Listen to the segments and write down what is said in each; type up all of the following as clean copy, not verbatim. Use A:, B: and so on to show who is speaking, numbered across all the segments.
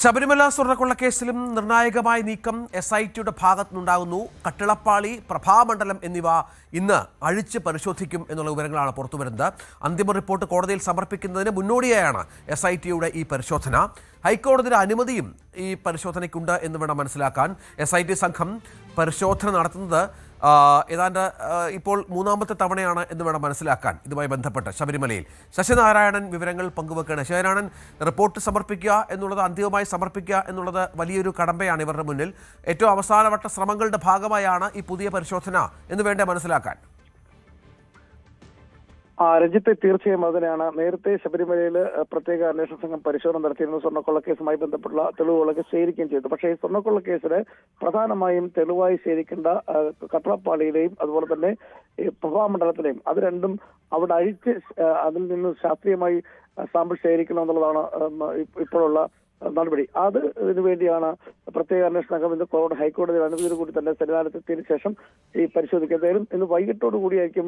A: ശബരിമല സ്വർണ്ണക്കൊള്ളക്കേസിലും നിർണായകമായ നീക്കം SITയുടെ ഭാഗത്തുനിന്നുണ്ടാകുന്നു. കട്ടിളപ്പാളി, പ്രഭാമണ്ഡലം എന്നിവ ഇന്ന് അഴിച്ച് പരിശോധിക്കും എന്നുള്ള വിവരങ്ങളാണ് പുറത്തുവരുന്നത്. അന്തിമ റിപ്പോർട്ട് കോടതിയിൽ സമർപ്പിക്കുന്നതിന് മുന്നോടിയായാണ് SITയുടെ ഈ പരിശോധന. ഹൈക്കോടതിയുടെ അനുമതിയും ഈ പരിശോധനയ്ക്കുണ്ട് എന്ന് വേണം മനസ്സിലാക്കാൻ. SIT സംഘം പരിശോധന നടത്തുന്നത് ഏതാണ്ട് ഇപ്പോൾ മൂന്നാമത്തെ തവണയാണ് എന്ന് വേണം മനസ്സിലാക്കാൻ. ഇതുമായി ബന്ധപ്പെട്ട് ശബരിമലയിൽ ശശിനാരായണൻ വിവരങ്ങൾ പങ്കുവെക്കുകയാണ്. ശശിനാരായണൻ, റിപ്പോർട്ട് സമർപ്പിക്കുക എന്നുള്ളത്, അന്തിമമായി സമർപ്പിക്കുക എന്നുള്ളത് വലിയൊരു കടമ്പയാണ് ഇവരുടെ മുന്നിൽ. ഏറ്റവും അവസാനവട്ട ശ്രമങ്ങളുടെ ഭാഗമായാണ് ഈ പുതിയ പരിശോധന എന്ന് വേണ്ടേ മനസ്സിലാക്കാൻ?
B: രഞ്ജിത്തെ, തീർച്ചയായും അതിനാണ്. നേരത്തെ ശബരിമലയിൽ പ്രത്യേക അന്വേഷണ സംഘം പരിശോധന നടത്തിയിരുന്നു. സ്വർണ്ണക്കൊള്ളക്കേസുമായി ബന്ധപ്പെട്ടുള്ള തെളിവുകളൊക്കെ ശേഖരിക്കുകയും ചെയ്തു. പക്ഷേ ഈ സ്വർണ്ണക്കൊള്ളക്കേസിന് പ്രധാനമായും തെളിവായി ശേഖരിക്കേണ്ട കട്ടളപ്പാളിയിലെയും അതുപോലെ തന്നെ പ്രഭാമണ്ഡലത്തിലെയും അത് രണ്ടും അവിടെ അഴിച്ച് അതിൽ നിന്ന് ശാസ്ത്രീയമായി സാമ്പിൾ ശേഖരിക്കണം എന്നുള്ളതാണ് ഇപ്പോഴുള്ള നടപടി. ഇതിനു വേണ്ടിയാണ് പ്രത്യേക അന്വേഷണ സംഘം ഇന്ന് ഹൈക്കോടതിയുടെ അനുമതിയോട് കൂടി തന്നെ സന്നിധാനത്തെത്തിയതിനു ശേഷം ഈ പരിശോധിക്കുന്നതായാലും ഇന്ന് വൈകിട്ടോടു കൂടിയായിരിക്കും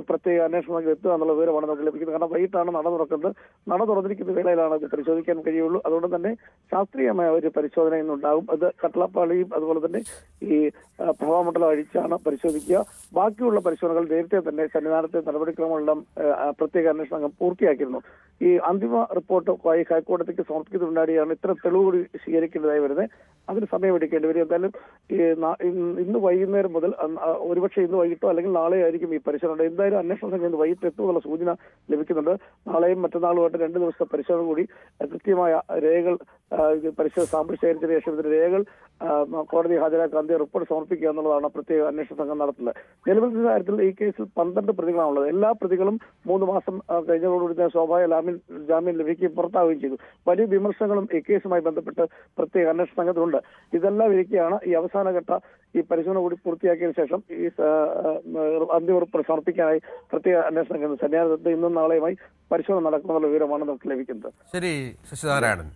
B: പ്രത്യേക അന്വേഷണ സംഘം എത്തുക എന്നുള്ള വിവരമാണ് നമുക്ക് ലഭിക്കുന്നത്. കാരണം വൈകിട്ടാണ് നട തുറക്കുന്നത്. നട തുറന്നിരിക്കുന്ന വേളയിലാണ് ഇത് പരിശോധിക്കാൻ കഴിയുള്ളൂ. അതുകൊണ്ട് തന്നെ ശാസ്ത്രീയമായ ഒരു പരിശോധന ഇന്നുണ്ടാകും. അത് കട്ടളപ്പാളിയും അതുപോലെ തന്നെ ഈ പ്രഭാമണ്ഡലം അഴിച്ചാണ് പരിശോധിക്കുക. ബാക്കിയുള്ള പരിശോധനകൾ നേരത്തെ തന്നെ സന്നിധാനത്തെ നടപടിക്രമങ്ങളെല്ലാം പ്രത്യേക അന്വേഷണ സംഘം പൂർത്തിയാക്കിയിരുന്നു. ഈ അന്തിമ റിപ്പോർട്ട് ഹൈക്കോടതിക്ക് സമർപ്പിക്കുന്നതിനുണ്ടായാണ് ഇത്തരം തെളിവുകൂടി സ്വീകരിക്കേണ്ടതായി വരുന്നത്. അതിന് സമയമെടുക്കേണ്ടി വരും. എന്തായാലും ഇന്ന് വൈകുന്നേരം മുതൽ ഒരുപക്ഷെ ഇന്ന് വൈകിട്ടോ അല്ലെങ്കിൽ നാളെ ആയിരിക്കും ഈ പരിശോധന. എന്തായാലും അന്വേഷണ സംഘം ഇന്ന് വൈകിട്ട് എത്തുമെന്നുള്ള സൂചന ലഭിക്കുന്നുണ്ട്. നാളെയും മറ്റന്നാളുമായിട്ട് 2 ദിവസത്തെ പരിശോധന കൂടി കൃത്യമായ രേഖകൾ പരിശോധന സാമ്പിൾ ശേഖരിച്ചതിന് ശേഷം ഇതിന്റെ രേഖകൾ കോടതി ഹാജരാക്കി അന്തിമ റിപ്പോർട്ട് സമർപ്പിക്കുക എന്നുള്ളതാണ് പ്രത്യേക അന്വേഷണ സംഘം നടത്തുന്നത്. നിലവിലത്തെ കാര്യത്തിൽ ഈ കേസിൽ 12 പ്രതികളാണുള്ളത്. എല്ലാ പ്രതികളും 3 മാസം കഴിഞ്ഞതോടുകൂടി സ്വാഭാവിക ജാമ്യം ലഭിക്കുകയും പുറത്താവുകയും ചെയ്തു. വലിയ വിമർശനങ്ങളും ഈ കേസുമായി ബന്ധപ്പെട്ട് പ്രത്യേക അന്വേഷണ സംഘത്തിലുണ്ട്. ഇതെല്ലാം ഇരിക്കെയാണ് ഈ അവസാനഘട്ട ഈ പരിശോധന കൂടി പൂർത്തിയാക്കിയതിനു ശേഷം ഈ അന്തിമ റിപ്പോർട്ട് സമർപ്പിക്കാനായി പ്രത്യേക അന്വേഷണ സംഘം സന്നിധാനത്ത് ഇന്നും നാളെയുമായി പരിശോധന നടക്കുമെന്നുള്ള വിവരമാണ് നമുക്ക് ലഭിക്കുന്നത്.
A: ശരി ശശിനാരായണൻ.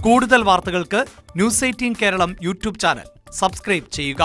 C: കൂടുതൽ വാർത്തകൾക്ക് News 18 Keralam YouTube channel subscribe ചെയ്യുക.